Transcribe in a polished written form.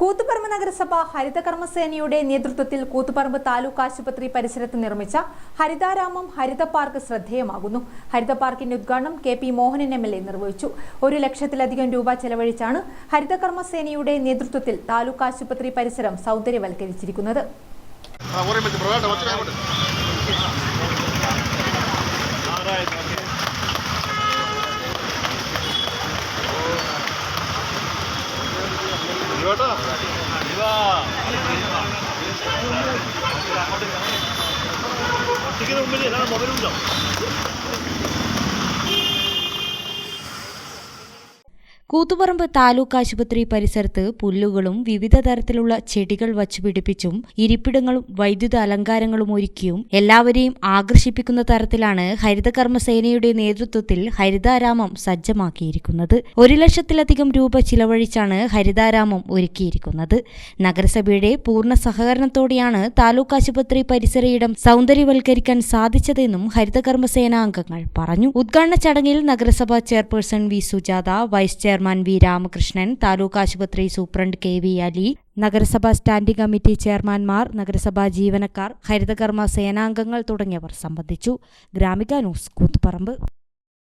കൂത്തുപറമ്പ് നഗരസഭ ഹരിതകർമ്മസേനയുടെ നേതൃത്വത്തിൽ കൂത്തുപറമ്പ് താലൂക്ക് ആശുപത്രി പരിസരത്ത് നിർമ്മിച്ച ഹരിതാരാമം ഹരിത പാർക്ക് ശ്രദ്ധേയമാകുന്നു. ഹരിത പാർക്കിന്റെ ഉദ്ഘാടനം കെ.പി. മോഹനൻ എം.എൽ.എ. നിർവഹിച്ചു. 1 ലക്ഷത്തിലധികം രൂപ ചെലവഴിച്ചാണ് ഹരിതകർമ്മസേനയുടെ നേതൃത്വത്തിൽ താലൂക്ക് ആശുപത്രി പരിസരം സൗന്ദര്യവൽക്കരിച്ചിരിക്കുന്നത്. കൂത്തുപറമ്പ് താലൂക്ക് ആശുപത്രി പരിസരത്ത് പുല്ലുകളും വിവിധ തരത്തിലുള്ള ചെടികൾ വച്ചുപിടിപ്പിച്ചും ഇരിപ്പിടങ്ങളും വൈദ്യുത അലങ്കാരങ്ങളും ഒരുക്കിയും എല്ലാവരെയും ആകർഷിപ്പിക്കുന്ന തരത്തിലാണ് ഹരിതകർമ്മസേനയുടെ നേതൃത്വത്തിൽ ഹരിതാരാമം സജ്ജമാക്കിയിരിക്കുന്നത്. 1 ലക്ഷത്തിലധികം രൂപ ചിലവഴിച്ചാണ് ഹരിതാരാമം ഒരുക്കിയിരിക്കുന്നത്. നഗരസഭയുടെ പൂർണ്ണ സഹകരണത്തോടെയാണ് താലൂക്ക് ആശുപത്രി പരിസരയിടം സൗന്ദര്യവൽക്കരിക്കാൻ സാധിച്ചതെന്നും ഹരിതകർമ്മസേന അംഗങ്ങൾ പറഞ്ഞു. ഉദ്ഘാടന ചടങ്ങിൽ നഗരസഭാ chairperson V. Sujatha, vice chairman V. Ramakrishnan, taluk ആശുപത്രി സൂപ്രണ്ട് കെ.വി. അലി, നഗരസഭാ സ്റ്റാൻഡിംഗ് കമ്മിറ്റി ചെയർമാൻമാർ, നഗരസഭാ ജീവനക്കാർ, ഹരിതകർമ്മ സേനാംഗങ്ങൾ തുടങ്ങിയവർ സംബന്ധിച്ചു. ഗ്രാമിക ന്യൂസ്, കൂത്തുപറമ്പ്.